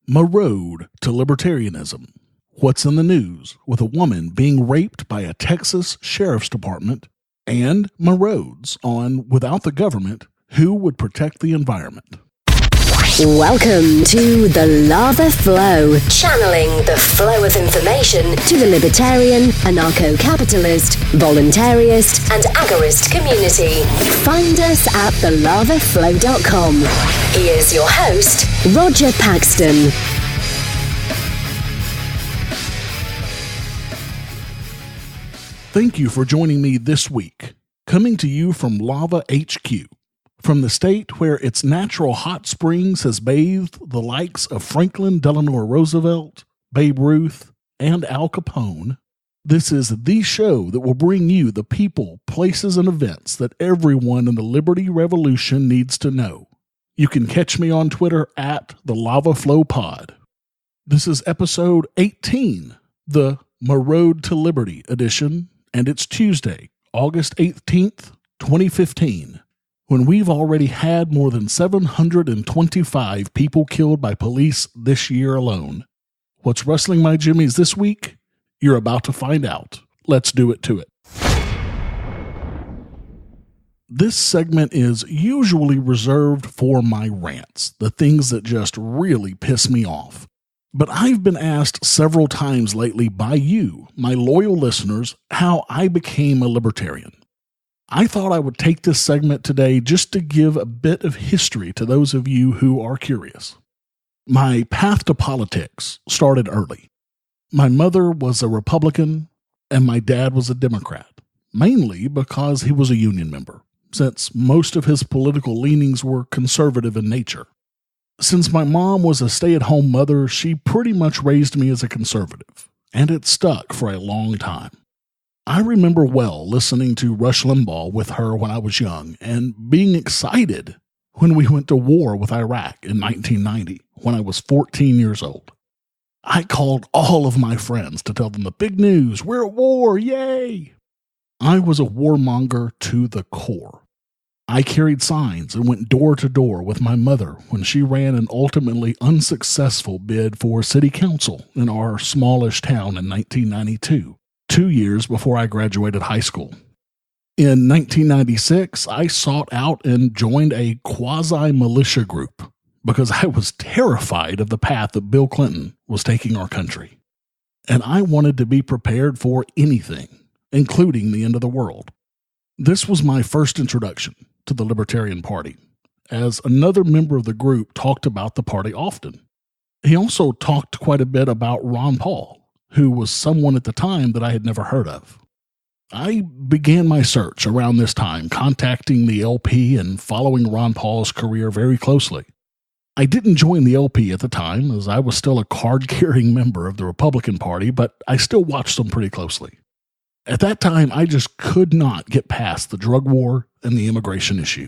Muh Road to Libertarianism. What's in the news with a woman being raped by a Texas sheriff's department, and Muh Roads on Without the Government, Who Would Protect the Environment? Welcome to The Lava Flow, channeling the flow of information to the libertarian, anarcho-capitalist, voluntarist, and agorist community. Find us at thelavaflow.com. Here's your host, Roger Paxton. Thank you for joining me this week, coming to you from Lava HQ. From the state where its natural hot springs has bathed the likes of Franklin Delano Roosevelt, Babe Ruth, and Al Capone, this is the show that will bring you the people, places, and events that everyone in the Liberty Revolution needs to know. You can catch me on Twitter at the Lava Flow Pod. This is episode 18, the Muh Road to Liberty edition, and it's Tuesday, August 18th, 2015. When we've already had more than 725 people killed by police this year alone. What's rustling my jimmies this week? You're about to find out. Let's do it to it. This segment is usually reserved for my rants, the things that just really piss me off. But I've been asked several times lately by you, my loyal listeners, how I became a libertarian. I thought I would take this segment today just to give a bit of history to those of you who are curious. My path to politics started early. My mother was a Republican and my dad was a Democrat, mainly because he was a union member, since most of his political leanings were conservative in nature. Since my mom was a stay-at-home mother, she pretty much raised me as a conservative, and it stuck for a long time. I remember well listening to Rush Limbaugh with her when I was young and being excited when we went to war with Iraq in 1990 when I was 14 years old. I called all of my friends to tell them the big news, we're at war, yay! I was a warmonger to the core. I carried signs and went door to door with my mother when she ran an ultimately unsuccessful bid for city council in our smallish town in 1992. 2 years before I graduated high school. In 1996, I sought out and joined a quasi-militia group because I was terrified of the path that Bill Clinton was taking our country. And I wanted to be prepared for anything, including the end of the world. This was my first introduction to the Libertarian Party, as another member of the group talked about the party often. He also talked quite a bit about Ron Paul, who was someone at the time that I had never heard of. I began my search around this time, contacting the LP and following Ron Paul's career very closely. I didn't join the LP at the time, as I was still a card-carrying member of the Republican Party, but I still watched them pretty closely. At that time, I just could not get past the drug war and the immigration issue.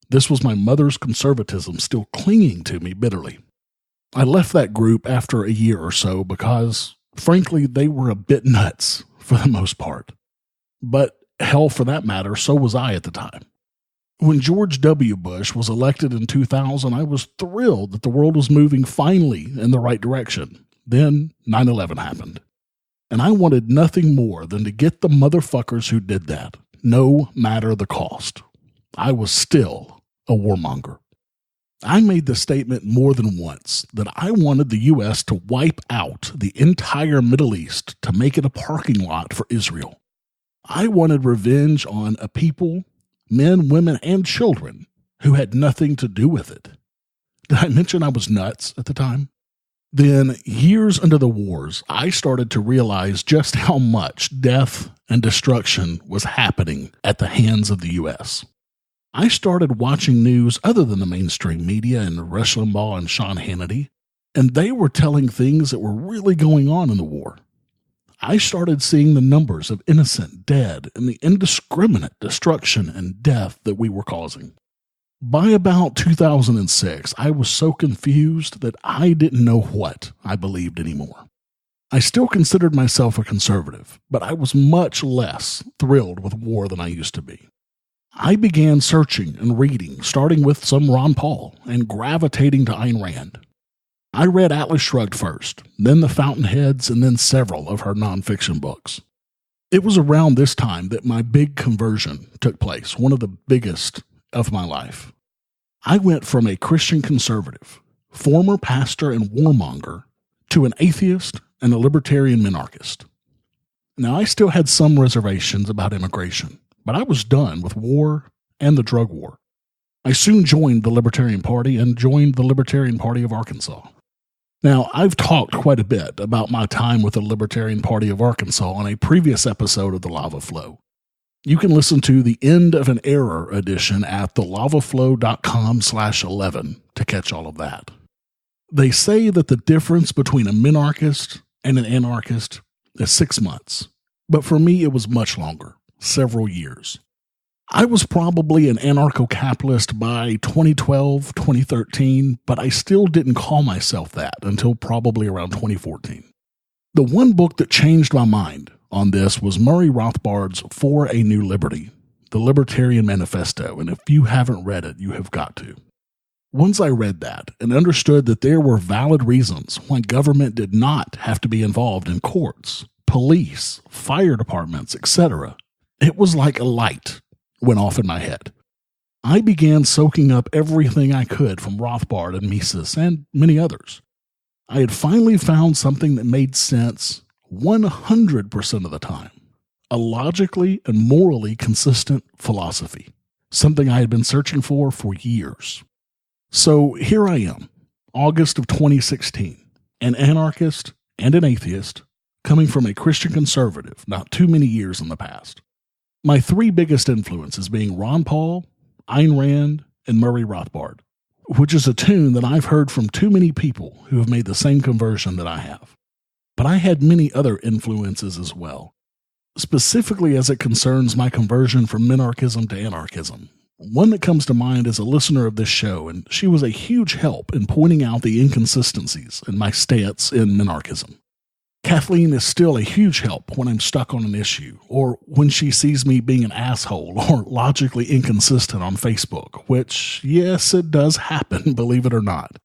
This was my mother's conservatism still clinging to me bitterly. I left that group after a year or so because, frankly, they were a bit nuts for the most part. But hell, for that matter, so was I at the time. When George W. Bush was elected in 2000, I was thrilled that the world was moving finally in the right direction. Then 9/11 happened. And I wanted nothing more than to get the motherfuckers who did that, no matter the cost. I was still a warmonger. I made the statement more than once that I wanted the U.S. to wipe out the entire Middle East to make it a parking lot for Israel. I wanted revenge on a people, men, women, and children who had nothing to do with it. Did I mention I was nuts at the time? Then, years into the wars, I started to realize just how much death and destruction was happening at the hands of the U.S. I started watching news other than the mainstream media and Rush Limbaugh and Sean Hannity, and they were telling things that were really going on in the war. I started seeing the numbers of innocent dead and the indiscriminate destruction and death that we were causing. By about 2006, I was so confused that I didn't know what I believed anymore. I still considered myself a conservative, but I was much less thrilled with war than I used to be. I began searching and reading, starting with some Ron Paul and gravitating to Ayn Rand. I read Atlas Shrugged first, then The Fountainheads, and then several of her nonfiction books. It was around this time that my big conversion took place, one of the biggest of my life. I went from a Christian conservative, former pastor and warmonger, to an atheist and a libertarian minarchist. Now, I still had some reservations about immigration, but I was done with war and the drug war. I soon joined the Libertarian Party and joined the Libertarian Party of Arkansas. Now, I've talked quite a bit about my time with the Libertarian Party of Arkansas on a previous episode of The Lava Flow. You can listen to the End of an Error edition at thelavaflow.com/11 to catch all of that. They say that the difference between a minarchist and an anarchist is 6 months, but for me it was much longer, several years. I was probably an anarcho-capitalist by 2012, 2013, but I still didn't call myself that until probably around 2014. The one book that changed my mind on this was Murray Rothbard's For a New Liberty, the Libertarian Manifesto, and if you haven't read it, you have got to. Once I read that and understood that there were valid reasons why government did not have to be involved in courts, police, fire departments, etc., it was like a light went off in my head. I began soaking up everything I could from Rothbard and Mises and many others. I had finally found something that made sense 100% of the time, a logically and morally consistent philosophy, something I had been searching for years. So here I am, August of 2016, an anarchist and an atheist, coming from a Christian conservative not too many years in the past. My three biggest influences being Ron Paul, Ayn Rand, and Murray Rothbard, which is a tune that I've heard from too many people who have made the same conversion that I have. But I had many other influences as well, specifically as it concerns my conversion from minarchism to anarchism. One that comes to mind is a listener of this show, and she was a huge help in pointing out the inconsistencies in my stance in minarchism. Kathleen is still a huge help when I'm stuck on an issue, or when she sees me being an asshole or logically inconsistent on Facebook, which, yes, it does happen, believe it or not.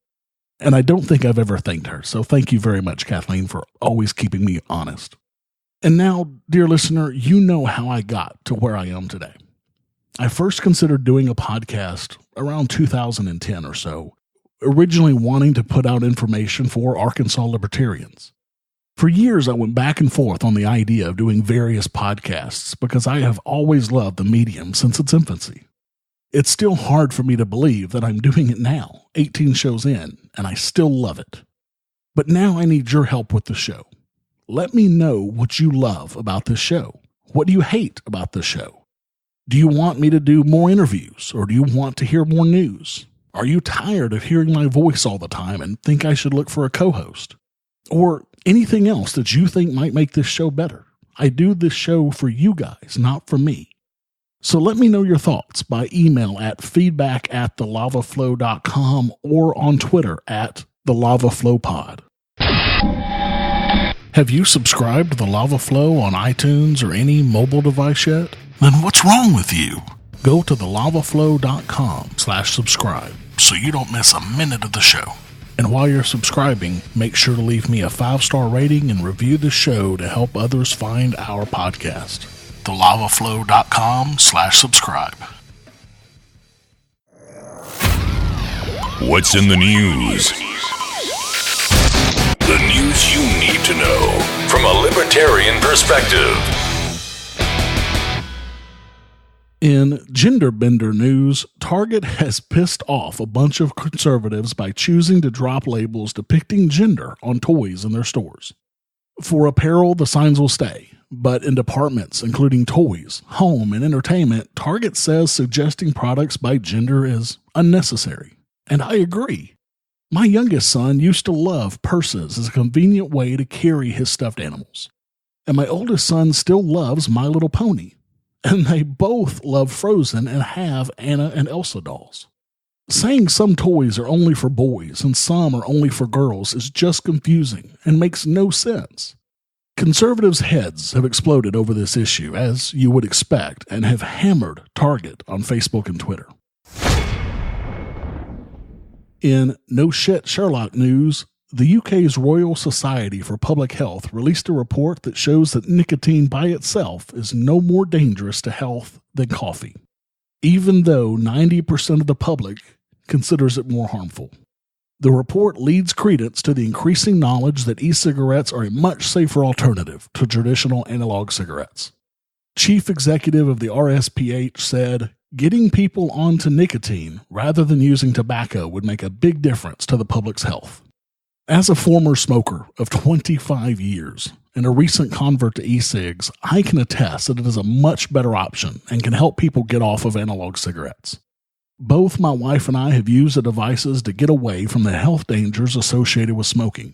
And I don't think I've ever thanked her, so thank you very much, Kathleen, for always keeping me honest. And now, dear listener, you know how I got to where I am today. I first considered doing a podcast around 2010 or so, originally wanting to put out information for Arkansas libertarians. For years, I went back and forth on the idea of doing various podcasts because I have always loved the medium since its infancy. It's still hard for me to believe that I'm doing it now, 18 shows in, and I still love it. But now I need your help with the show. Let me know what you love about this show. What do you hate about this show? Do you want me to do more interviews, or do you want to hear more news? Are you tired of hearing my voice all the time and think I should look for a co-host? Or anything else that you think might make this show better? I do this show for you guys, not for me. So let me know your thoughts by email at feedback@thelavaflow.com or on Twitter at thelavaflowpod. Have you subscribed to The Lava Flow on iTunes or any mobile device yet? Then what's wrong with you? Go to thelavaflow.com/subscribe so you don't miss a minute of the show. And while you're subscribing, make sure to leave me a 5-star rating and review the show to help others find our podcast. thelavaflow.com/subscribe. What's in the news? The news you need to know from a libertarian perspective. In gender bender news, Target has pissed off a bunch of conservatives by choosing to drop labels depicting gender on toys in their stores. For apparel, the signs will stay, but in departments including toys, home, and entertainment, Target says suggesting products by gender is unnecessary. And I agree. My youngest son used to love purses as a convenient way to carry his stuffed animals. And my oldest son still loves My Little Pony. And they both love Frozen and have Anna and Elsa dolls. Saying some toys are only for boys and some are only for girls is just confusing and makes no sense. Conservatives' heads have exploded over this issue, as you would expect, and have hammered Target on Facebook and Twitter. In No Shit Sherlock news, the UK's Royal Society for Public Health released a report that shows that nicotine by itself is no more dangerous to health than coffee, even though 90% of the public considers it more harmful. The report leads credence to the increasing knowledge that e-cigarettes are a much safer alternative to traditional analog cigarettes. Chief executive of the RSPH said, "Getting people onto nicotine rather than using tobacco would make a big difference to the public's health." As a former smoker of 25 years and a recent convert to e-cigs, I can attest that it is a much better option and can help people get off of analog cigarettes. Both my wife and I have used the devices to get away from the health dangers associated with smoking.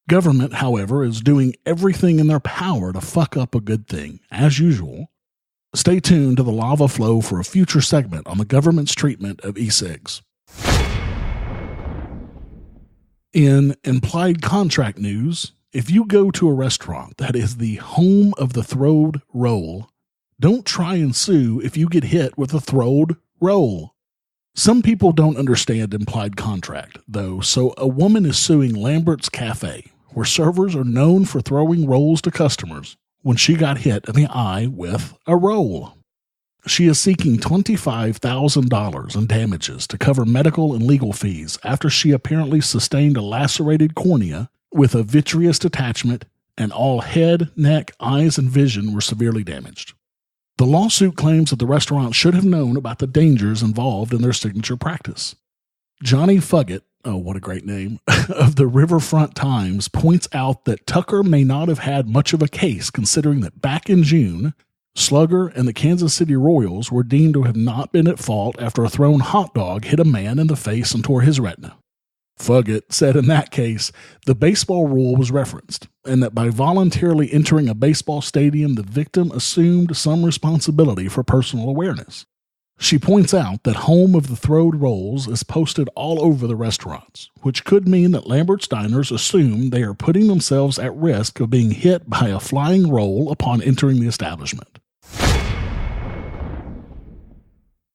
Government, however, is doing everything in their power to fuck up a good thing, as usual. Stay tuned to the Lava Flow for a future segment on the government's treatment of e-cigs. In Implied Contract news, if you go to a restaurant that is the home of the throwed roll, don't try and sue if you get hit with a throwed roll. Some people don't understand implied contract, though, so a woman is suing Lambert's Cafe, where servers are known for throwing rolls to customers, when she got hit in the eye with a roll. She is seeking $25,000 in damages to cover medical and legal fees after she apparently sustained a lacerated cornea with a vitreous detachment, and all head, neck, eyes, and vision were severely damaged. The lawsuit claims that the restaurant should have known about the dangers involved in their signature practice. Johnny Fuggett, oh, what a great name, of the Riverfront Times points out that Tucker may not have had much of a case considering that back in June, Slugger and the Kansas City Royals were deemed to have not been at fault after a thrown hot dog hit a man in the face and tore his retina. Fuggett said in that case, the baseball rule was referenced, and that by voluntarily entering a baseball stadium, the victim assumed some responsibility for personal awareness. She points out that home of the throwed rolls is posted all over the restaurants, which could mean that Lambert's diners assume they are putting themselves at risk of being hit by a flying roll upon entering the establishment.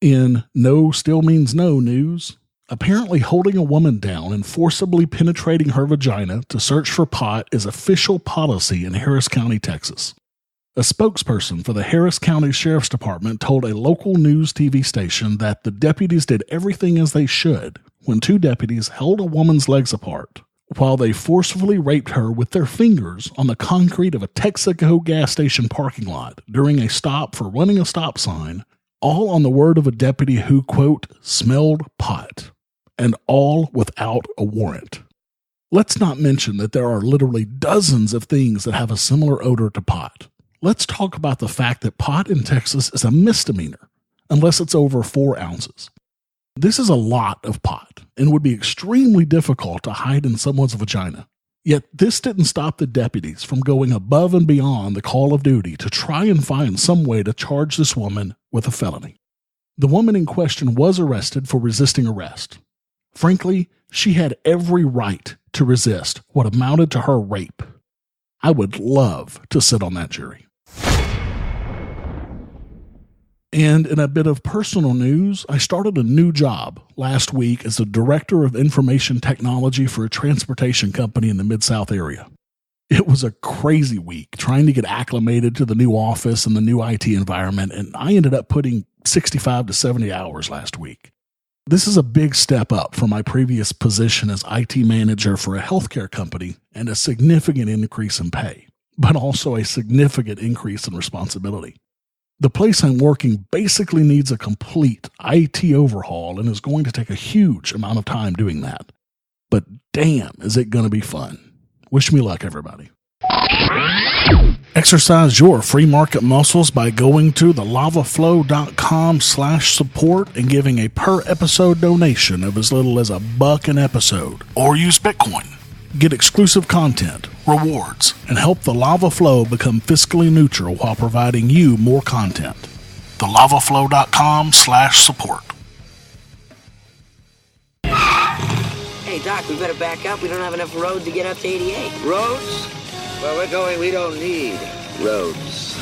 In No Still Means No news, apparently holding a woman down and forcibly penetrating her vagina to search for pot is official policy in Harris County, Texas. A spokesperson for the Harris County Sheriff's Department told a local news TV station that the deputies did everything as they should when two deputies held a woman's legs apart while they forcefully raped her with their fingers on the concrete of a Texaco gas station parking lot during a stop for running a stop sign, all on the word of a deputy who, quote, smelled pot, and all without a warrant. Let's not mention that there are literally dozens of things that have a similar odor to pot. Let's talk about the fact that pot in Texas is a misdemeanor, unless it's over 4 ounces. This is a lot of pot, and would be extremely difficult to hide in someone's vagina. Yet this didn't stop the deputies from going above and beyond the call of duty to try and find some way to charge this woman with a felony. The woman in question was arrested for resisting arrest. Frankly, she had every right to resist what amounted to her rape. I would love to sit on that jury. And in a bit of personal news, I started a new job last week as the Director of Information Technology for a transportation company in the Mid-South area. It was a crazy week trying to get acclimated to the new office and the new IT environment, and I ended up putting 65 to 70 hours last week. This is a big step up from my previous position as IT manager for a healthcare company and a significant increase in pay, but also a significant increase in responsibility. The place I'm working basically needs a complete IT overhaul and is going to take a huge amount of time doing that. But damn, is it going to be fun. Wish me luck, everybody. Exercise your free market muscles by going to thelavaflow.com/support and giving a per episode donation of as little as $1 an episode, or use Bitcoin. Get exclusive content, rewards, and help the Lava Flow become fiscally neutral while providing you more content. thelavaflow.com/support. Hey, Doc, we better back up. We don't have enough road to get up to 88. Roads? Where we're going, we don't need roads.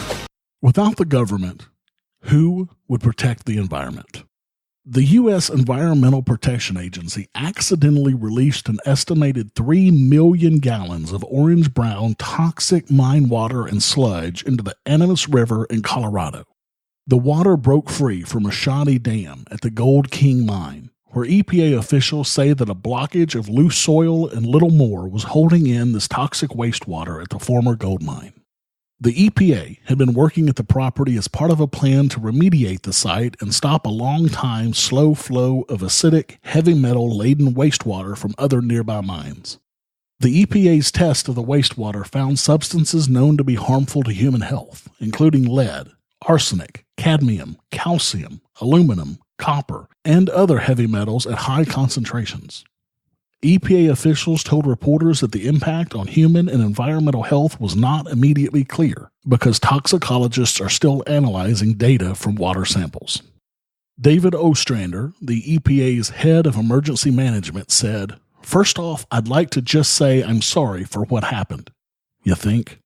Without the government, who would protect the environment? The U.S. Environmental Protection Agency accidentally released an estimated 3 million gallons of orange-brown toxic mine water and sludge into the Animas River in Colorado. The water broke free from a shoddy dam at the Gold King mine, where EPA officials say that a blockage of loose soil and little more was holding in this toxic wastewater at the former gold mine. The EPA had been working at the property as part of a plan to remediate the site and stop a long-time slow flow of acidic, heavy metal-laden wastewater from other nearby mines. The EPA's test of the wastewater found substances known to be harmful to human health, including lead, arsenic, cadmium, calcium, aluminum, copper, and other heavy metals at high concentrations. EPA officials told reporters that the impact on human and environmental health was not immediately clear because toxicologists are still analyzing data from water samples. David Ostrander, the EPA's head of emergency management, said, "First off, I'd like to just say I'm sorry for what happened." You think?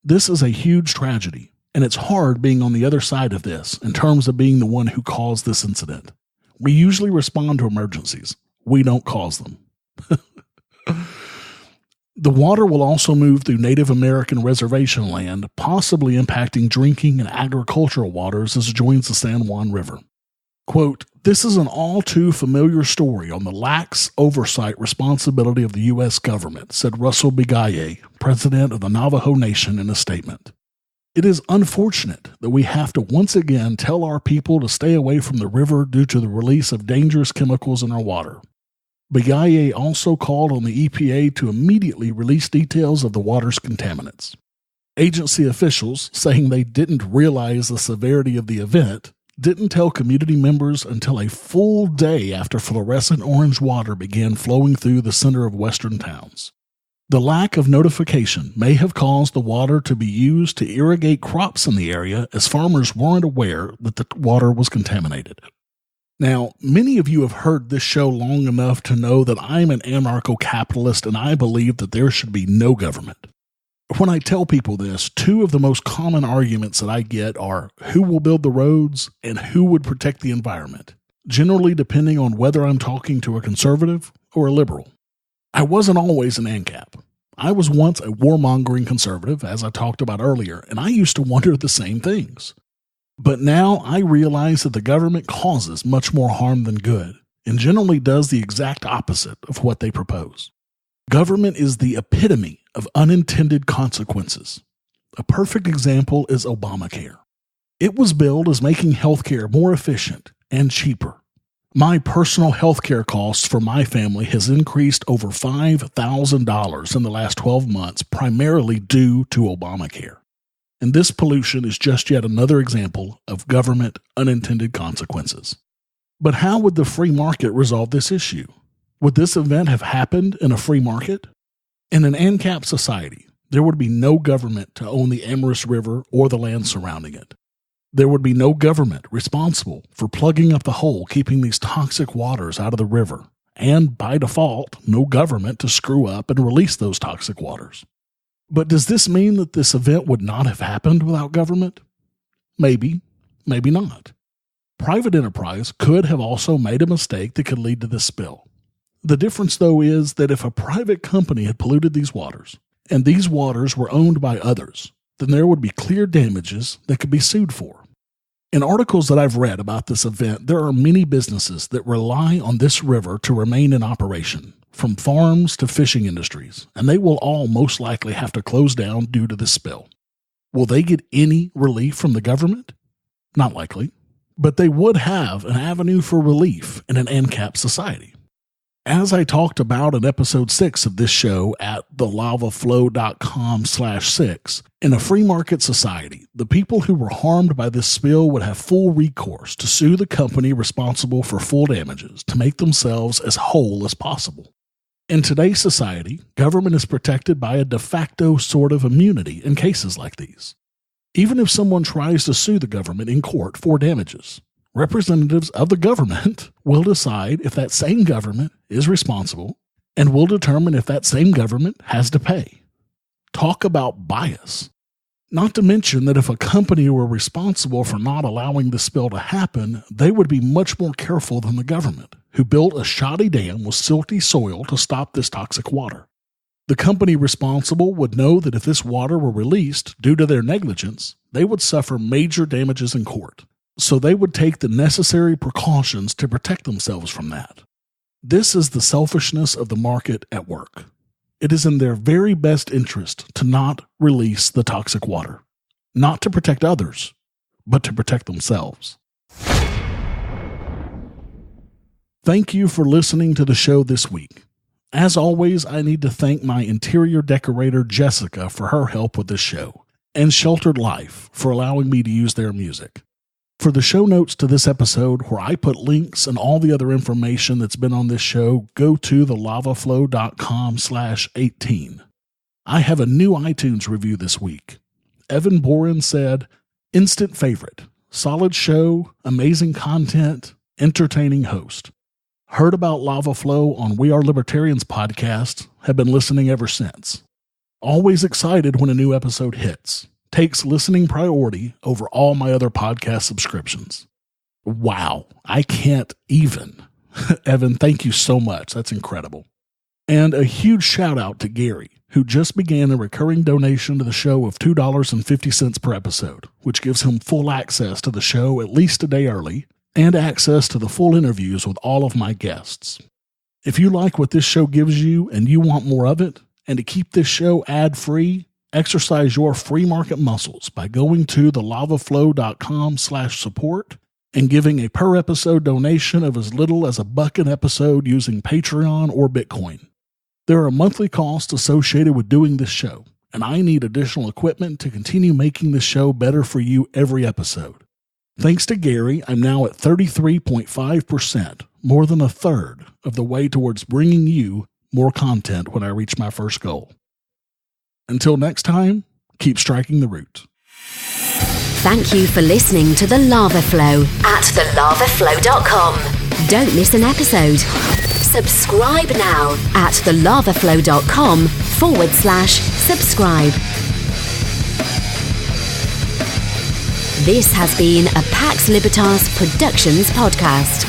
This is a huge tragedy, and it's hard being on the other side of this in terms of being the one who caused this incident. We usually respond to emergencies. We don't cause them. The water will also move through Native American reservation land, possibly impacting drinking and agricultural waters as it joins the San Juan River. Quote, "This is an all too familiar story on the lax oversight responsibility of the U.S. government," said Russell Bigaye, president of the Navajo Nation, in a statement. "It is unfortunate that we have to once again tell our people to stay away from the river due to the release of dangerous chemicals in our water." Bigaye also called on the EPA to immediately release details of the water's contaminants. Agency officials, saying they didn't realize the severity of the event, didn't tell community members until a full day after fluorescent orange water began flowing through the center of western towns. The lack of notification may have caused the water to be used to irrigate crops in the area, as farmers weren't aware that the water was contaminated. Now, many of you have heard this show long enough to know that I'm an anarcho-capitalist and I believe that there should be no government. When I tell people this, two of the most common arguments that I get are who will build the roads and who would protect the environment, generally depending on whether I'm talking to a conservative or a liberal. I wasn't always an ANCAP. I was once a warmongering conservative, as I talked about earlier, and I used to wonder the same things. But now I realize that the government causes much more harm than good, and generally does the exact opposite of what they propose. Government is the epitome of unintended consequences. A perfect example is Obamacare. It was billed as making healthcare more efficient and cheaper. My personal healthcare costs for my family has increased over $5,000 in the last 12 months, primarily due to Obamacare. And this pollution is just yet another example of government unintended consequences. But how would the free market resolve this issue? Would this event have happened in a free market? In an ANCAP society, there would be no government to own the Animas River or the land surrounding it. There would be no government responsible for plugging up the hole keeping these toxic waters out of the river, and by default, no government to screw up and release those toxic waters. But does this mean that this event would not have happened without government? Maybe, maybe not. Private enterprise could have also made a mistake that could lead to this spill. The difference, though, is that if a private company had polluted these waters, and these waters were owned by others, then there would be clear damages that could be sued for. In articles that I've read about this event, there are many businesses that rely on this river to remain in operation, from farms to fishing industries, and they will all most likely have to close down due to this spill. Will they get any relief from the government? Not likely, but they would have an avenue for relief in an ANCAP society. As I talked about in episode 6 of this show at thelavaflow.com/6, in a free market society, the people who were harmed by this spill would have full recourse to sue the company responsible for full damages to make themselves as whole as possible. In today's society, government is protected by a de facto sort of immunity in cases like these. Even if someone tries to sue the government in court for damages, representatives of the government will decide if that same government is responsible and will determine if that same government has to pay. Talk about bias. Not to mention that if a company were responsible for not allowing the spill to happen, they would be much more careful than the government, who built a shoddy dam with silty soil to stop this toxic water. The company responsible would know that if this water were released due to their negligence, they would suffer major damages in court, so they would take the necessary precautions to protect themselves from that. This is the selfishness of the market at work. It is in their very best interest to not release the toxic water, not to protect others, but to protect themselves. Thank you for listening to the show this week. As always, I need to thank my interior decorator, Jessica, for her help with this show, and Sheltered Life for allowing me to use their music. For the show notes to this episode, where I put links and all the other information that's been on this show, go to thelavaflow.com/18. I have a new iTunes review this week. Evan Boren said, "Instant favorite, solid show, amazing content, entertaining host. Heard about Lava Flow on We Are Libertarians podcast, have been listening ever since. Always excited when a new episode hits. Takes listening priority over all my other podcast subscriptions." Wow, I can't even. Evan, thank you so much. That's incredible. And a huge shout out to Gary, who just began a recurring donation to the show of $2.50 per episode, which gives him full access to the show at least a day early, and access to the full interviews with all of my guests. If you like what this show gives you and you want more of it, and to keep this show ad-free, exercise your free market muscles by going to thelavaflow.com/support and giving a per episode donation of as little as $1 an episode using Patreon or Bitcoin. There are monthly costs associated with doing this show, and I need additional equipment to continue making this show better for you every episode. Thanks to Gary, I'm now at 33.5%, more than a third of the way towards bringing you more content when I reach my first goal. Until next time, keep striking the root. Thank you for listening to The Lava Flow at thelavaflow.com. Don't miss an episode. Subscribe now at thelavaflow.com/subscribe. This has been a Pax Libertas Productions podcast.